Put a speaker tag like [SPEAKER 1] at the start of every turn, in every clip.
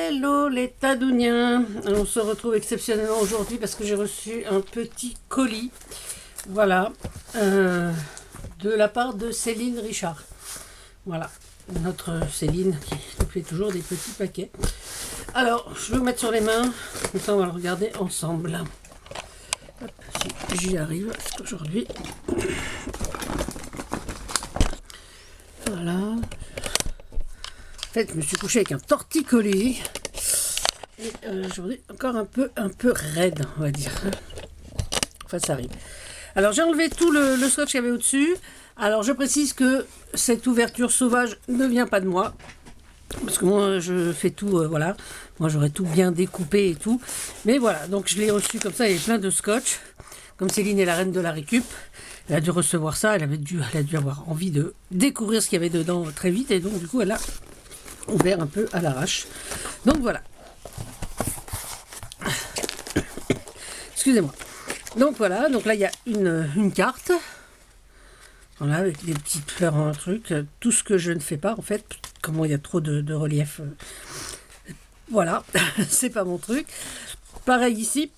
[SPEAKER 1] Hello les Tadouniens. On se retrouve exceptionnellement aujourd'hui parce que j'ai reçu un petit colis, voilà, de la part de Céline Richard. Voilà, notre Céline qui nous fait toujours des petits paquets. Alors, je vais vous mettre sur les mains, comme ça on va le regarder ensemble. Hop, si j'y arrive, parce qu'aujourd'hui... Voilà. En fait, je me suis couché avec un torticolis. Et aujourd'hui, encore un peu raide, on va dire. Enfin, ça arrive. Alors, j'ai enlevé tout le scotch qu'il y avait au-dessus. Alors, je précise que cette ouverture sauvage ne vient pas de moi. Parce que moi, je fais tout, voilà. Moi, j'aurais tout bien découpé et tout. Mais voilà, donc je l'ai reçu comme ça, il y avait plein de scotch. Comme Céline est la reine de la récup, elle a dû recevoir ça, elle a dû avoir envie de découvrir ce qu'il y avait dedans très vite. Et donc, du coup, elle a ouvert un peu à l'arrache. Donc, voilà. Excusez-moi. Donc, voilà. Donc là, il y a une carte. Voilà, avec des petites fleurs en truc. Tout ce que je ne fais pas, en fait. Comment il y a trop de relief. Voilà. C'est pas mon truc. Pareil ici.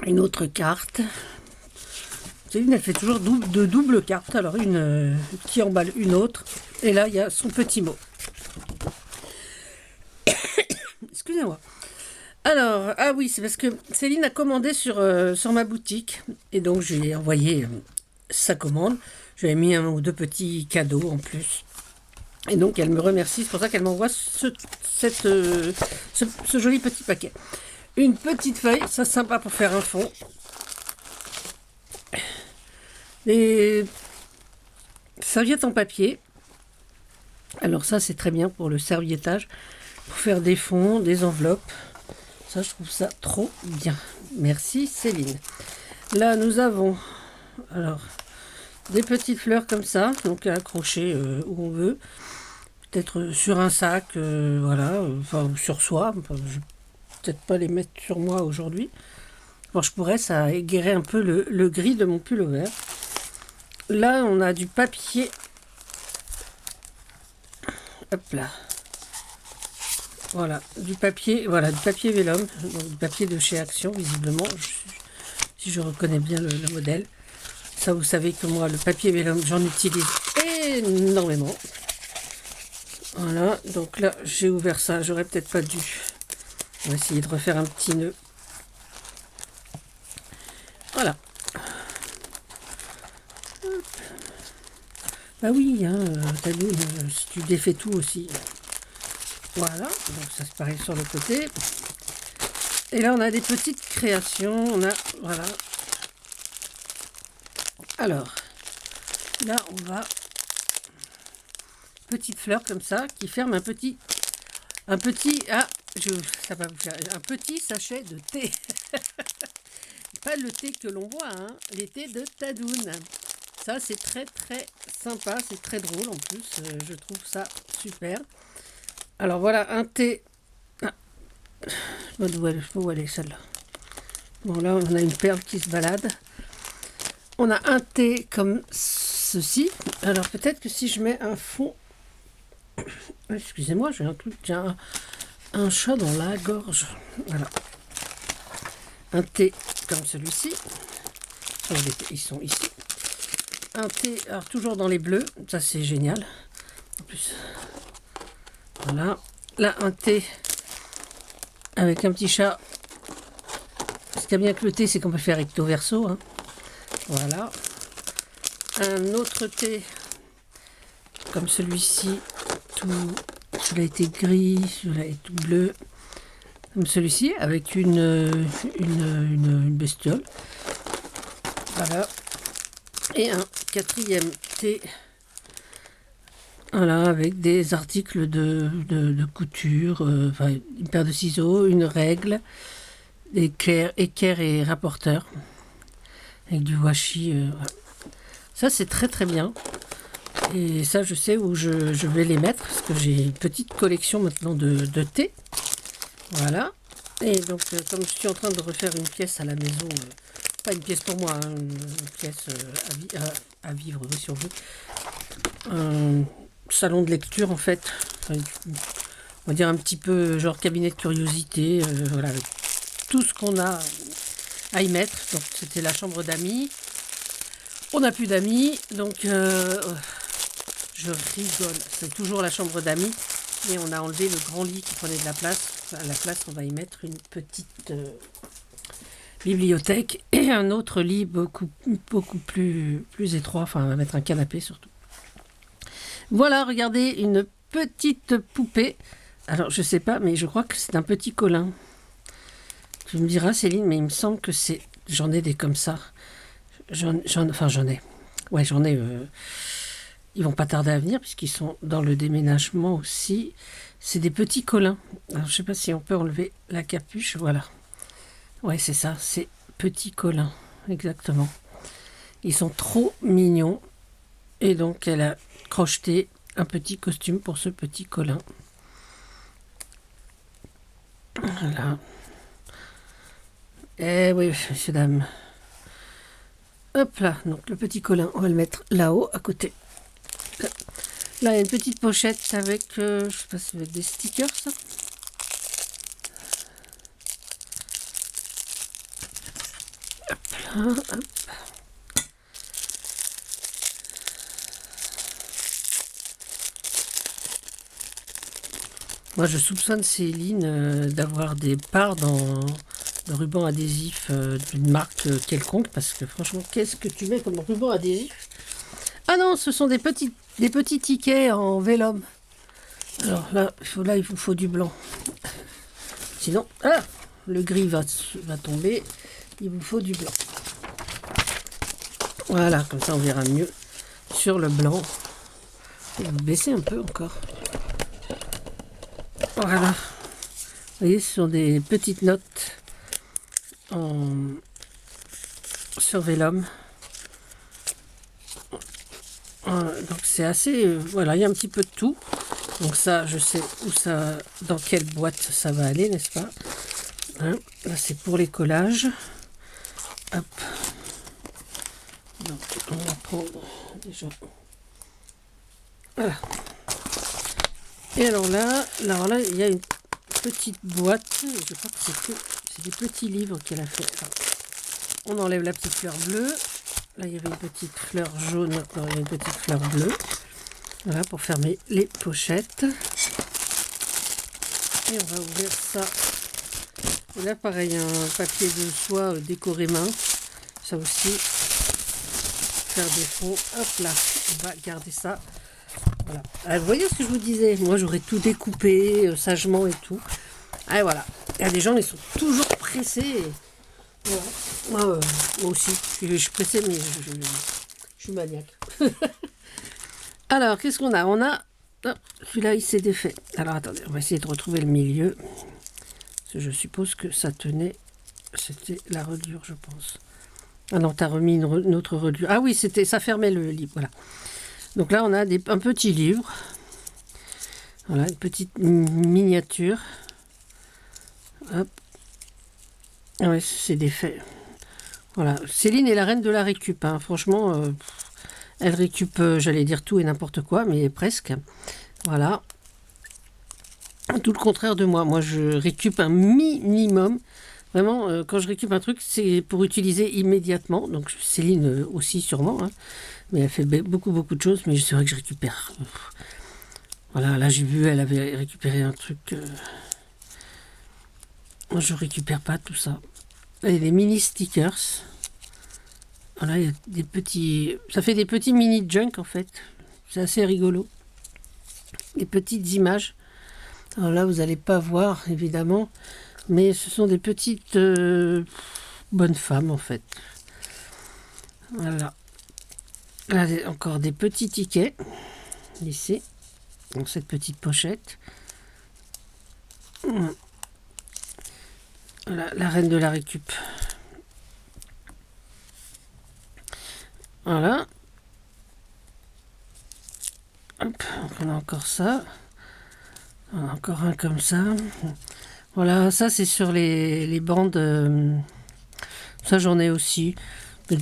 [SPEAKER 1] Une autre carte. Céline, elle fait toujours de double carte. Alors, une qui emballe une autre. Et là, il y a son petit mot. Excusez-moi. Alors, ah oui, c'est parce que Céline a commandé sur ma boutique. Et donc, je lui ai envoyé sa commande. Je lui ai mis un ou deux petits cadeaux en plus. Et donc, elle me remercie. C'est pour ça qu'elle m'envoie ce joli petit paquet. Une petite feuille, ça c'est sympa pour faire un fond. Des serviettes en papier. Alors ça, c'est très bien pour le serviettage. Pour faire des fonds, des enveloppes. Ça, je trouve ça trop bien. Merci Céline. Là, nous avons alors des petites fleurs comme ça, donc à accrocher où on veut. Peut-être sur un sac, voilà, enfin sur soi. Enfin, je vais peut-être pas les mettre sur moi aujourd'hui. Bon, je pourrais, ça égayerait un peu le gris de mon pullover. Là, on a du papier. Hop là. Voilà, du papier vélum, donc du papier de chez Action, visiblement, si je reconnais bien le modèle. Ça, vous savez que moi, le papier vélum, j'en utilise énormément. Voilà, donc là, j'ai ouvert ça, j'aurais peut-être pas dû. On va essayer de refaire un petit nœud. Voilà. Hop. Bah oui, hein, si tu défais tout aussi. Voilà, donc ça se pareil sur le côté. Et là, on a des petites créations. On a, voilà. Alors, là, on va... Petite fleur comme ça, qui ferme un petit... ça va vous faire... Un petit sachet de thé. Pas le thé que l'on voit, hein, les thés de Tadoun. Ça, c'est très, très sympa. C'est très drôle, en plus. Je trouve ça super. Alors, voilà, un thé... Ah. Où elle est, celle-là? Bon, là, on a une perle qui se balade. On a un thé comme ceci. Alors, peut-être que si je mets un fond... Excusez-moi, j'ai un truc... J'ai un chat dans la gorge. Voilà. Un thé comme celui-ci. Ils sont ici. Un thé, alors toujours dans les bleus. Ça, c'est génial. En plus... Voilà. Là, un thé avec un petit chat. Ce qui est bien avec le thé, c'est qu'on peut faire recto verso. Hein. Voilà. Un autre thé comme celui-ci. Celui-là était gris, celui-là est tout bleu. Comme celui-ci, avec une bestiole. Voilà. Et un quatrième thé. Voilà, avec des articles de couture, enfin, une paire de ciseaux, une règle, des équerres et rapporteurs, avec du washi. Voilà. Ça, c'est très très bien. Et ça, je sais où je vais les mettre, parce que j'ai une petite collection maintenant de thé. Voilà. Et donc, comme je suis en train de refaire une pièce à la maison, pas une pièce pour moi, hein, une pièce à vivre, oui, si on veut. Salon de lecture en fait, enfin, on va dire un petit peu genre cabinet de curiosité, voilà, avec tout ce qu'on a à y mettre. Donc c'était la chambre d'amis. On n'a plus d'amis, donc je rigole. C'est toujours la chambre d'amis, mais on a enlevé le grand lit qui prenait de la place. À la place, on va y mettre une petite bibliothèque et un autre lit beaucoup plus étroit. Enfin, on va mettre un canapé surtout. Voilà, regardez, une petite poupée. Alors, je sais pas, mais je crois que c'est un petit Colin. Tu me diras, Céline, mais il me semble que c'est... J'en ai des comme ça. J'en ai. Ouais, j'en ai. Ils vont pas tarder à venir puisqu'ils sont dans le déménagement aussi. C'est des petits Colins. Alors, je sais pas si on peut enlever la capuche. Voilà. Ouais, c'est ça. C'est petits Colins. Exactement. Ils sont trop mignons. Et donc, elle a crocheté un petit costume pour ce petit Colin. Voilà. Eh oui, messieurs, dames. Hop là, donc le petit Colin, on va le mettre là-haut, à côté. Là, il y a une petite pochette avec, je sais pas si avec des stickers, ça. Hop là, hop. Moi, je soupçonne Céline d'avoir des parts dans le ruban adhésif d'une marque quelconque, parce que franchement, qu'est-ce que tu mets comme ruban adhésif? Ah non, ce sont des petits tickets en vélum. Alors là, il vous faut du blanc. Sinon, le gris va tomber. Il vous faut du blanc. Voilà, comme ça on verra mieux sur le blanc. Je vais vous baisser un peu encore. Voilà. Vous voyez, ce sont des petites notes sur vélum. Donc c'est assez... voilà, il y a un petit peu de tout. Donc ça, je sais dans quelle boîte ça va aller, n'est-ce pas? Hein, là, c'est pour les collages. Hop. Donc, on va prendre déjà... Voilà. Et alors là, il y a une petite boîte. Je crois que c'est des petits livres qu'elle a fait. Alors, on enlève la petite fleur bleue. Là, il y avait une petite fleur jaune. Maintenant, il y a une petite fleur bleue. Voilà, pour fermer les pochettes. Et on va ouvrir ça. Et là, pareil, un papier de soie décoré main. Ça aussi, faire des fonds. Hop là, on va garder ça. Voilà. Alors, vous voyez ce que je vous disais? Moi, j'aurais tout découpé sagement et tout. Et voilà. Il y a des gens, ils sont toujours pressés. Voilà. Moi aussi, je suis pressée, mais je suis maniaque. Alors, qu'est-ce qu'on a? On a... Oh, celui-là, il s'est défait. Alors, attendez, on va essayer de retrouver le milieu. Parce que je suppose que ça tenait... C'était la reliure, je pense. Ah non, t'as remis une autre reliure. Ah oui, ça fermait le livre, voilà. Donc là, on a un petit livre. Voilà, une petite miniature. Hop. Ah ouais, c'est défait. Voilà, Céline est la reine de la récup. Hein. Franchement, elle récup, j'allais dire tout et n'importe quoi, mais presque. Voilà. Tout le contraire de moi. Moi, je récup un minimum. Vraiment, quand je récup un truc, c'est pour utiliser immédiatement. Donc, Céline aussi, sûrement. Hein. Mais elle fait beaucoup de choses. Mais c'est vrai que je récupère. Voilà, là, j'ai vu, elle avait récupéré un truc. Moi, je récupère pas tout ça. Là, il y a des mini stickers. Voilà, il y a des petits... Ça fait des petits mini junk, en fait. C'est assez rigolo. Des petites images. Alors là, vous n'allez pas voir, évidemment. Mais ce sont des petites bonnes femmes, en fait. Voilà. Là, encore des petits tickets. Ici. Dans cette petite pochette. Voilà, la reine de la récup. Voilà. Hop, on a encore ça. On a encore un comme ça. Voilà, ça c'est sur les bandes. Ça j'en ai aussi.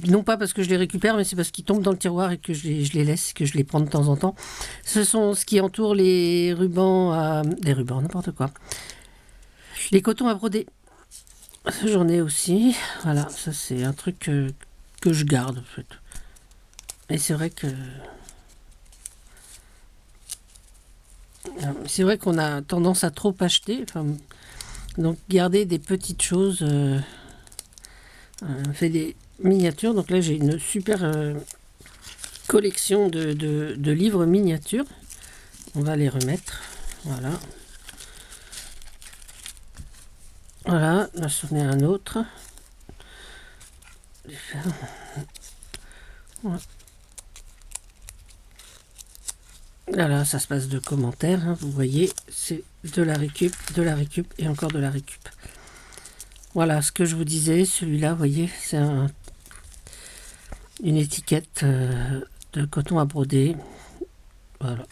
[SPEAKER 1] Non pas parce que je les récupère, mais c'est parce qu'ils tombent dans le tiroir et que je les laisse, que je les prends de temps en temps. Ce sont ce qui entoure les rubans les rubans, n'importe quoi. Les cotons à broder. J'en ai aussi. Voilà, ça c'est un truc que je garde en fait. Et c'est vrai que... C'est vrai qu'on a tendance à trop acheter. Enfin, donc garder des petites choses... fait des miniatures. Donc là j'ai une super collection de livres miniatures. On va les remettre. Voilà. Voilà, là c'en est un autre. Voilà, ça se passe de commentaires. Hein, vous voyez, c'est de la récup et encore de la récup. Voilà ce que je vous disais. Celui-là, vous voyez, c'est une étiquette de coton à broder. Voilà.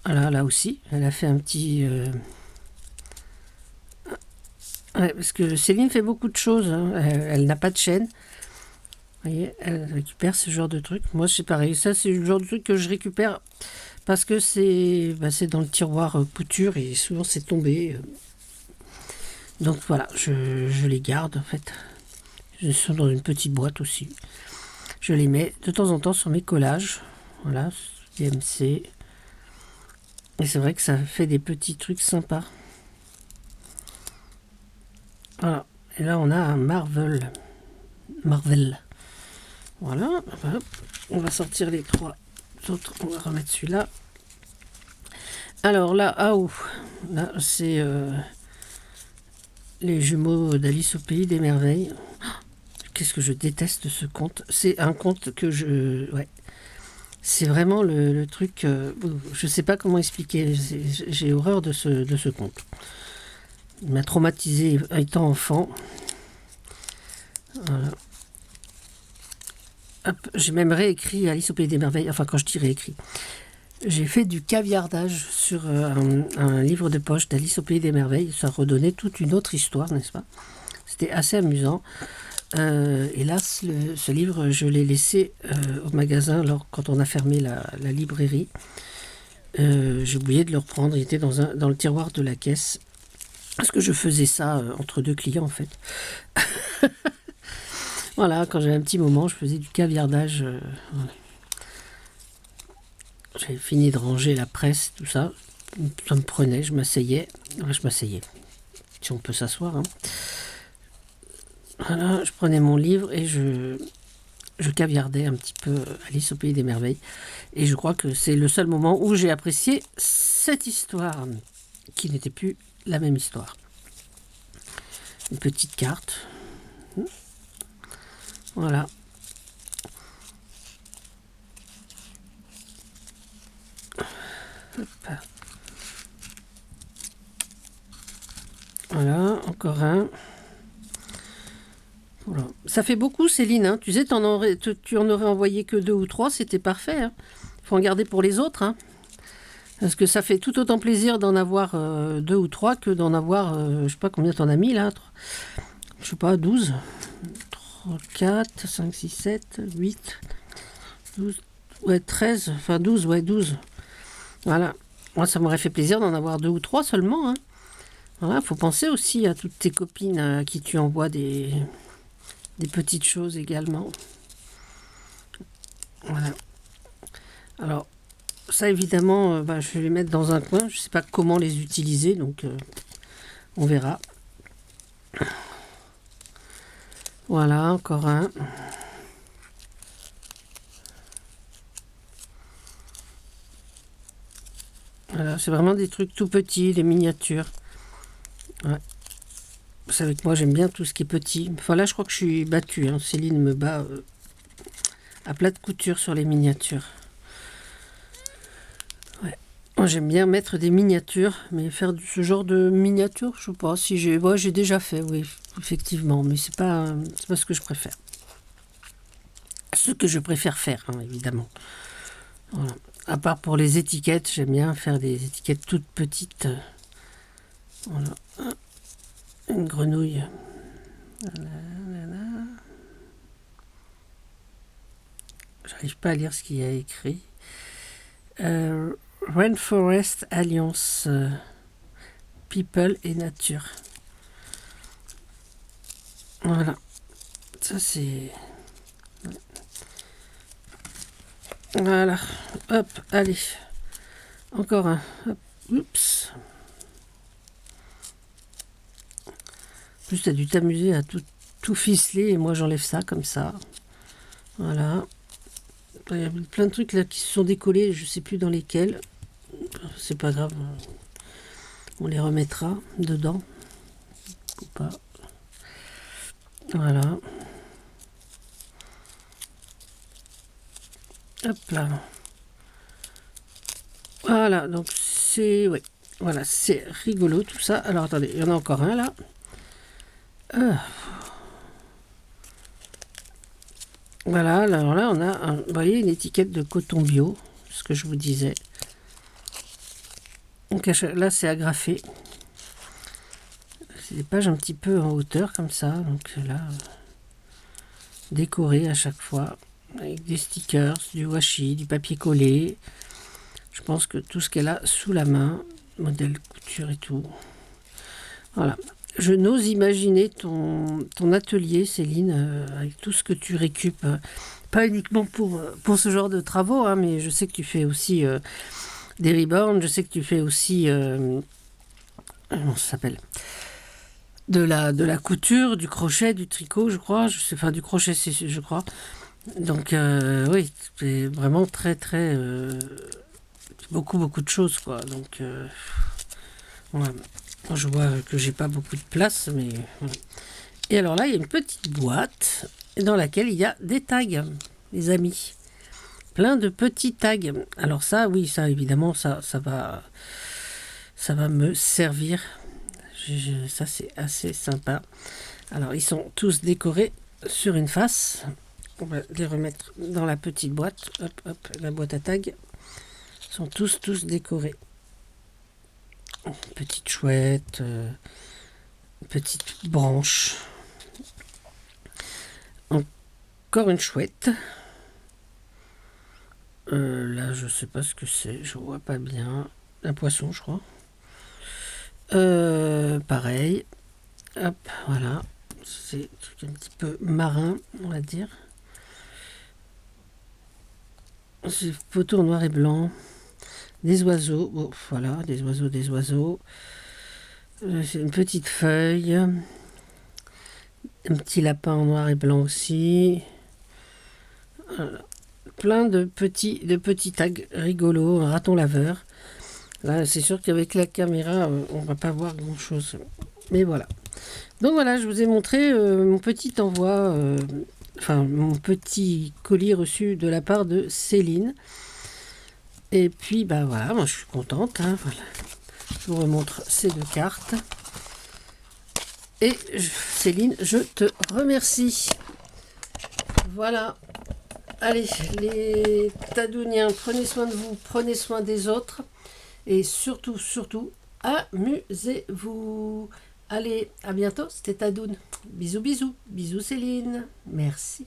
[SPEAKER 1] Voilà, là aussi, elle a fait un petit... Ouais, parce que Céline fait beaucoup de choses. Hein. Elle n'a pas de chaîne. Vous voyez, elle récupère ce genre de truc. Moi, c'est pareil. Ça, c'est le genre de truc que je récupère parce que c'est dans le tiroir couture et souvent c'est tombé. Donc voilà, je les garde en fait. Ils sont dans une petite boîte aussi. Je les mets de temps en temps sur mes collages. Voilà, DMC. Et c'est vrai que ça fait des petits trucs sympas. Voilà. Et là, on a un Marvel. Voilà. Hop. On va sortir les trois autres. On va remettre celui-là. Alors là, là, c'est les jumeaux d'Alice au Pays des Merveilles. Qu'est-ce que je déteste ce conte. C'est un conte que je... Ouais. C'est vraiment le truc... je sais pas comment expliquer. J'ai horreur de ce conte. Il m'a traumatisé étant enfant. Voilà. J'ai même réécrit Alice au Pays des Merveilles. Enfin, quand je dis réécrit. J'ai fait du caviardage sur un livre de poche d'Alice au Pays des Merveilles. Ça redonnait toute une autre histoire, n'est-ce pas? C'était assez amusant. Hélas, ce livre, je l'ai laissé au magasin quand on a fermé la librairie. J'ai oublié de le reprendre. Il était dans le tiroir de la caisse. Parce que je faisais ça entre deux clients, en fait. Voilà, quand j'avais un petit moment, je faisais du caviardage. Voilà. J'avais fini de ranger la presse, tout ça. Ça me prenait, je m'asseyais. Si on peut s'asseoir. Hein. Voilà, je prenais mon livre et je caviardais un petit peu Alice au Pays des Merveilles. Et je crois que c'est le seul moment où j'ai apprécié cette histoire, qui n'était plus la même histoire. Une petite carte. Voilà. Hop. Voilà, encore un. Voilà. Ça fait beaucoup, Céline. Hein. Tu sais, tu en aurais envoyé que 2 ou 3, c'était parfait. Hein. Faut en garder pour les autres. Hein. Parce que ça fait tout autant plaisir d'en avoir 2 ou 3 que d'en avoir, je sais pas combien t'en as mis là. Je sais pas, 12. 3, 4, 5, 6, 7, 8, 12, ouais, 13, enfin 12, ouais, 12. Voilà. Moi, ça m'aurait fait plaisir d'en avoir 2 ou 3 seulement. Hein. Voilà, faut penser aussi à toutes tes copines à qui tu envoies des petites choses également. Voilà. Alors, ça évidemment, je vais les mettre dans un coin. Je sais pas comment les utiliser, donc on verra. Voilà, encore un. Voilà, c'est vraiment des trucs tout petits, des miniatures. Ouais. Vous savez que moi j'aime bien tout ce qui est petit. Enfin là je crois que je suis battue. Hein. Céline me bat à plat de couture sur les miniatures. Ouais. Moi j'aime bien mettre des miniatures, mais faire ce genre de miniatures, je sais pas si j'ai. Ouais, j'ai déjà fait, oui, effectivement, mais c'est pas ce que je préfère. Ce que je préfère faire, hein, évidemment. Voilà. À part pour les étiquettes, j'aime bien faire des étiquettes toutes petites. Voilà, une grenouille. Voilà, voilà. J'arrive pas à lire ce qu'il y a écrit. Rainforest Alliance, People et Nature. Voilà, ça c'est... Voilà, hop, allez, encore un, hop, oups. En plus, t'as dû t'amuser à tout ficeler et moi j'enlève ça comme ça. Voilà. Il y a plein de trucs là qui se sont décollés, je sais plus dans lesquels. C'est pas grave, on les remettra dedans ou pas. Voilà. Hop là. Voilà, donc c'est... Oui, voilà, c'est rigolo tout ça. Alors attendez, il y en a encore un là. Voilà, alors là on a, vous voyez, une étiquette de coton bio, ce que je vous disais. Donc là c'est agrafé. C'est des pages un petit peu en hauteur comme ça, donc là décoré à chaque fois avec des stickers, du washi, du papier collé. Je pense que tout ce qu'elle a sous la main, modèle couture et tout. Voilà. Je n'ose imaginer ton atelier, Céline, avec tout ce que tu récupes. Pas uniquement pour ce genre de travaux, hein, mais je sais que tu fais aussi des ribbons, je sais que tu fais aussi... comment ça s'appelle, de la couture, du crochet, du tricot, je crois. Enfin, du crochet, je crois. Donc, oui, c'est vraiment très, très... beaucoup de choses, quoi. Donc, voilà. Je vois que j'ai pas beaucoup de place, mais voilà. Et alors là, il y a une petite boîte dans laquelle il y a des tags, les amis. Plein de petits tags. Alors ça, oui, ça évidemment, ça va me servir. Ça, c'est assez sympa. Alors, ils sont tous décorés sur une face. On va les remettre dans la petite boîte. Hop, hop, la boîte à tags. Ils sont tous décorés. Petite chouette, petite branche. Encore une chouette. Là, je sais pas ce que c'est. Je vois pas bien. Un poisson, je crois. Pareil. Hop, voilà. C'est un petit peu marin, on va dire. C'est photo en noir et blanc. Des oiseaux. Bon, voilà, des oiseaux. C'est une petite feuille. Un petit lapin en noir et blanc aussi. Voilà. Plein de petits tags rigolos. Un raton laveur. Là, c'est sûr qu'avec la caméra, on va pas voir grand chose. Mais voilà. Donc voilà, je vous ai montré mon petit envoi, enfin mon petit colis reçu de la part de Céline. Et puis bah voilà, moi je suis contente. Hein, voilà. Je vous remontre ces deux cartes. Et Céline, je te remercie. Voilà. Allez, les Tadouniens, prenez soin de vous, prenez soin des autres. Et surtout, amusez-vous. Allez, à bientôt, c'était Tadoun. Bisous, bisous. Bisous Céline. Merci.